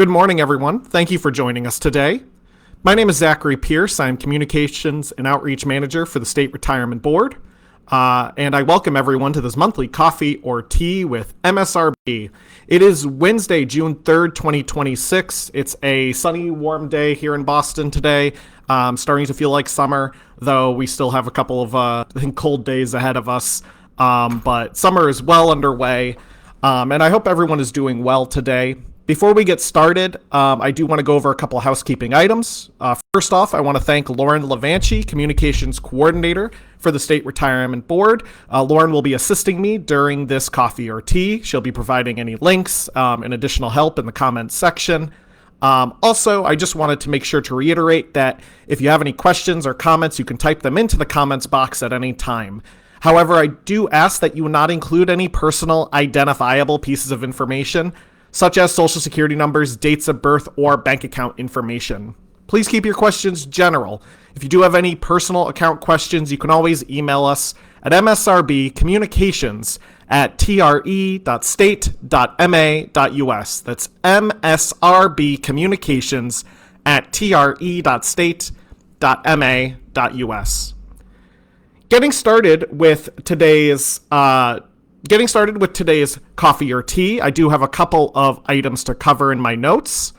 Good morning, everyone. Thank you for joining us today. My name is Zachary Pierce. I'm Communications and Outreach Manager for the State Retirement Board. And I welcome everyone to this monthly coffee or tea with MSRB. It is Wednesday, June 3rd, 2026. It's a sunny, warm day here in Boston today. Starting to feel like summer, though we still have a couple of cold days ahead of us. But summer is well underway, and I hope everyone is doing well today. Before we get started, I do want to go over a couple of housekeeping items. First off, I want to thank Lauren Levanchi, Communications Coordinator for the State Retirement Board. Lauren will be assisting me during this coffee or tea. She'll be providing any links and additional help in the comments section. Also, I just wanted to make sure to reiterate that if you have any questions or comments, you can type them into the comments box at any time. However, I do ask that you not include any personal identifiable pieces of information, such as social security numbers, dates of birth, or bank account information. Please keep your questions general. If you do have any personal account questions, you can always email us at msrbcommunications@tre.state.ma.us. That's msrbcommunications@tre.state.ma.us. Getting started with today's coffee or tea, I do have a couple of items to cover in my notes.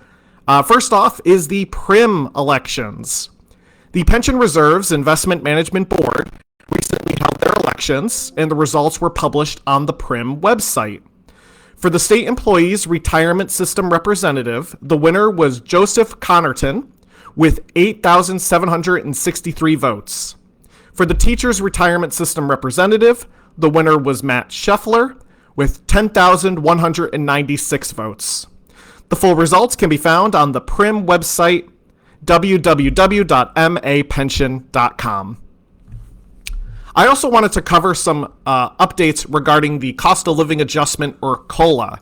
First off is the PRIM elections. The Pension Reserves Investment Management Board recently held their elections, and the results were published on the PRIM website. For the State Employees Retirement System Representative, the winner was Joseph Connerton with 8,763 votes. For the Teachers Retirement System Representative, the winner was Matt Scheffler with 10,196 votes. The full results can be found on the PRIM website, www.mapension.com. I also wanted to cover some updates regarding the cost of living adjustment, or COLA.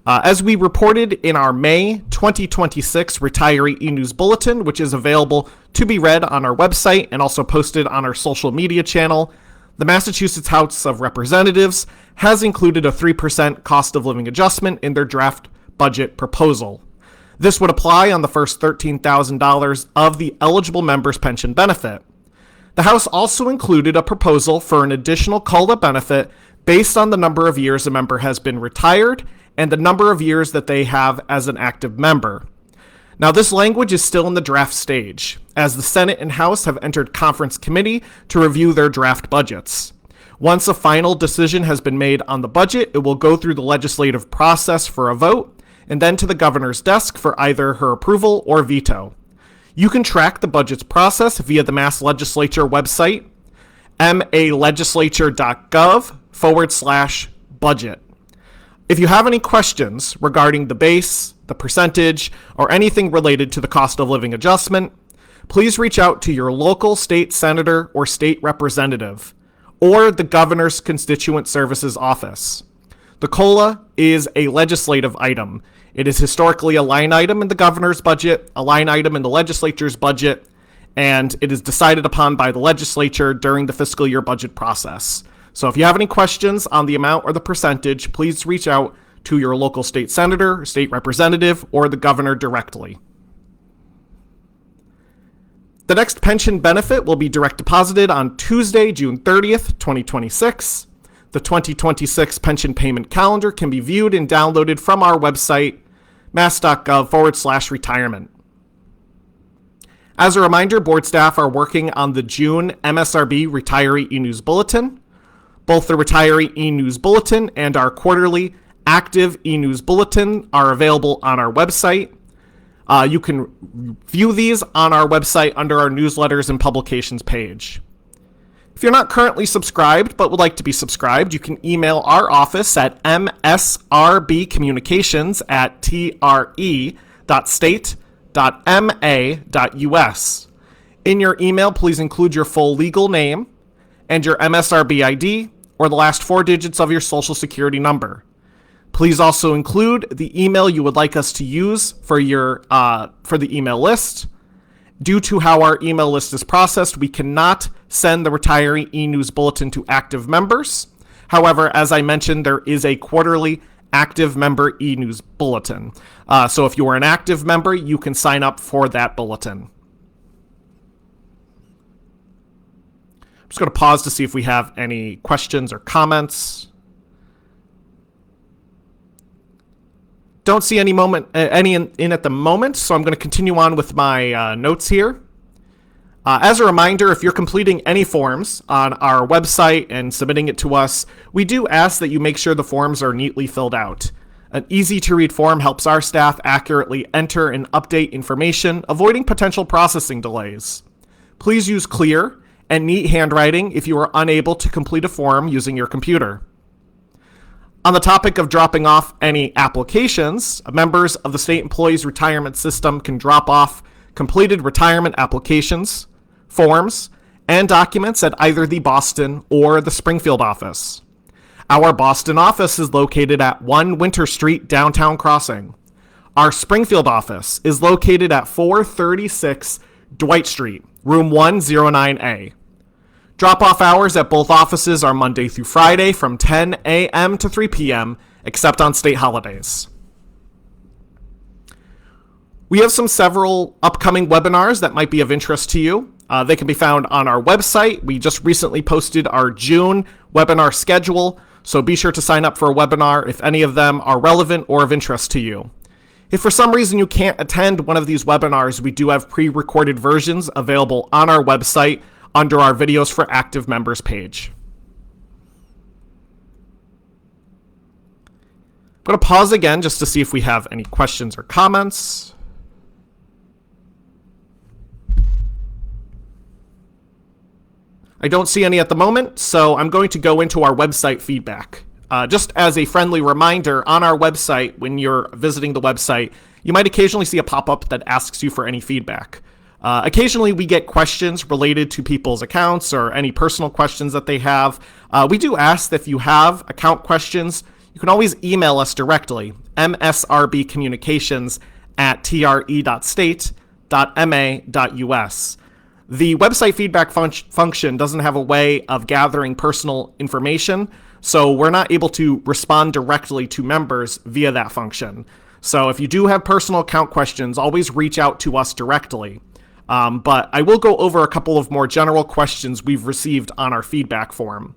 As we reported in our May 2026 Retiree e-News Bulletin, which is available to be read on our website and also posted on our social media channel, the Massachusetts House of Representatives has included a 3% cost of living adjustment in their draft budget proposal. This would apply on the first $13,000 of the eligible member's pension benefit. The House also included a proposal for an additional COLA benefit based on the number of years a member has been retired and the number of years that they have as an active member. Now, this language is still in the draft stage, as the Senate and House have entered conference committee to review their draft budgets. Once a final decision has been made on the budget, it will go through the legislative process for a vote, and then to the governor's desk for either her approval or veto. You can track the budget's process via the Mass Legislature website, malegislature.gov/budget. If you have any questions regarding the base, the percentage, or anything related to the cost of living adjustment, please reach out to your local state senator or state representative, or the governor's Constituent Services Office. The COLA is a legislative item. It is historically a line item in the governor's budget, a line item in the legislature's budget, and it is decided upon by the legislature during the fiscal year budget process. So if you have any questions on the amount or the percentage, please reach out to your local state senator, state representative, or the governor directly. The next pension benefit will be direct deposited on Tuesday, June 30th, 2026. The 2026 pension payment calendar can be viewed and downloaded from our website, mass.gov/retirement. As a reminder, board staff are working on the June MSRB Retiree e-News Bulletin. Both the Retiree e-News Bulletin and our quarterly active e-News Bulletin are available on our website. You can view these on our website under our newsletters and publications page. If you're not currently subscribed but would like to be subscribed, you can email our office at msrbcommunications@tre.state.ma.us. In your email, please include your full legal name and your MSRB ID, or the last 4 digits of your social security number. Please also include the email you would like us to use for the email list. Due to how our email list is processed, we cannot send the Retiree e-News Bulletin to active members. However, as I mentioned, there is a quarterly active member e-news bulletin. So if you are an active member, you can sign up for that bulletin. I'm just going to pause to see if we have any questions or comments. Don't see any in at the moment, so I'm going to continue on with my notes here. As a reminder, if you're completing any forms on our website and submitting it to us, we do ask that you make sure the forms are neatly filled out. An easy-to-read form helps our staff accurately enter and update information, avoiding potential processing delays. Please use clear and neat handwriting if you are unable to complete a form using your computer. On the topic of dropping off any applications, members of the state employees retirement system can drop off completed retirement applications, forms, and documents at either the Boston or the Springfield office. Our Boston office is located at 1 Winter Street, downtown Crossing. Our Springfield office is located at 436 Dwight Street, room 109A. Drop-off hours at both offices are Monday through Friday from 10 a.m. to 3 p.m., except on state holidays. We have several upcoming webinars that might be of interest to you. They can be found on our website. We just recently posted our June webinar schedule, so be sure to sign up for a webinar if any of them are relevant or of interest to you. If for some reason you can't attend one of these webinars, we do have pre-recorded versions available on our website under our Videos for Active Members page. I'm going to pause again just to see if we have any questions or comments. I don't see any at the moment, so I'm going to go into our website feedback. Just as a friendly reminder, on our website, when you're visiting the website, you might occasionally see a pop-up that asks you for any feedback. Occasionally, we get questions related to people's accounts or any personal questions that they have. We do ask that if you have account questions, you can always email us directly, msrbcommunications@tre.state.ma.us. The website feedback function doesn't have a way of gathering personal information, so we're not able to respond directly to members via that function. So if you do have personal account questions, always reach out to us directly. But I will go over a couple of more general questions we've received on our feedback form.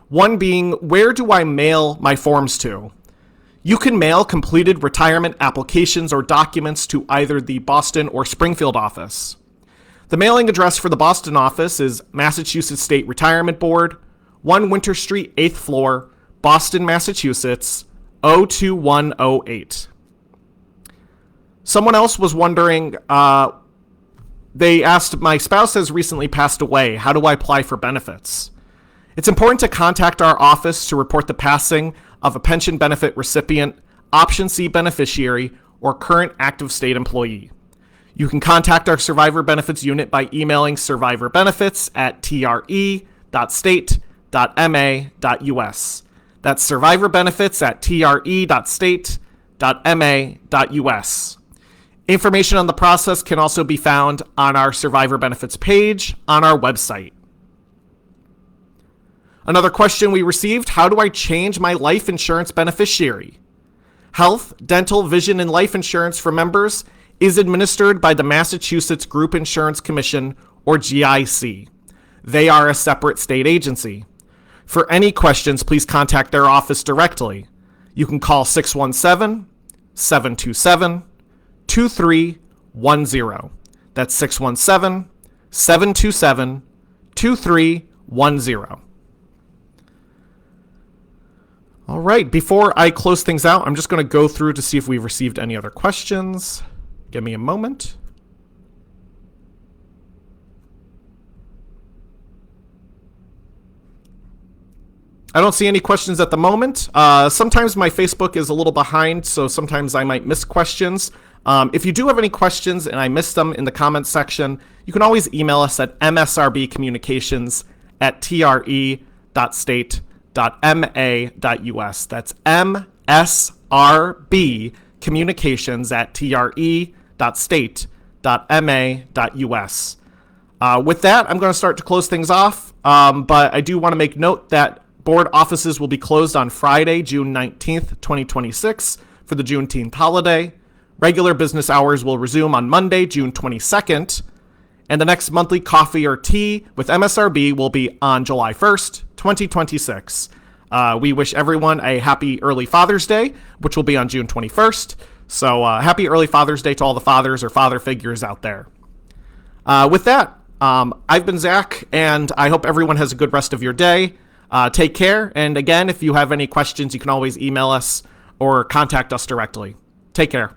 One being, where do I mail my forms to? You can mail completed retirement applications or documents to either the Boston or Springfield office. The mailing address for the Boston office is Massachusetts State Retirement Board, 1 Winter Street, 8th floor, Boston, Massachusetts, 02108. Someone else was wondering, they asked, my spouse has recently passed away. How do I apply for benefits? It's important to contact our office to report the passing of a pension benefit recipient, Option C beneficiary, or current active state employee. You can contact our Survivor Benefits unit by emailing survivorbenefits@tre.state.ma.us. That's survivorbenefits@tre.state.ma.us. Information on the process can also be found on our Survivor Benefits page on our website. Another question we received, how do I change my life insurance beneficiary? Health, dental, vision, and life insurance for members is administered by the Massachusetts Group Insurance Commission, or GIC. They are a separate state agency. For any questions, please contact their office directly. You can call 617-727-2310. That's 617-727-2310. All right, before I close things out, I'm just going to go through to see if we've received any other questions. Give me a moment. I don't see any questions at the moment. Sometimes my Facebook is a little behind, so sometimes I might miss questions. If you do have any questions and I missed them in the comments section, you can always email us at msrbcommunications@tre.state.ma.us. That's msrbcommunications@tre.state.ma.us. With that, I'm going to start to close things off, but I do want to make note that Board offices will be closed on Friday, June 19th, 2026 for the Juneteenth holiday. Regular business hours will resume on Monday, June 22nd. And the next monthly coffee or tea with MSRB will be on July 1st, 2026. We wish everyone a happy early Father's Day, which will be on June 21st. So happy early Father's Day to all the fathers or father figures out there. With that, I've been Zach, and I hope everyone has a good rest of your day. Take care. And again, if you have any questions, you can always email us or contact us directly. Take care.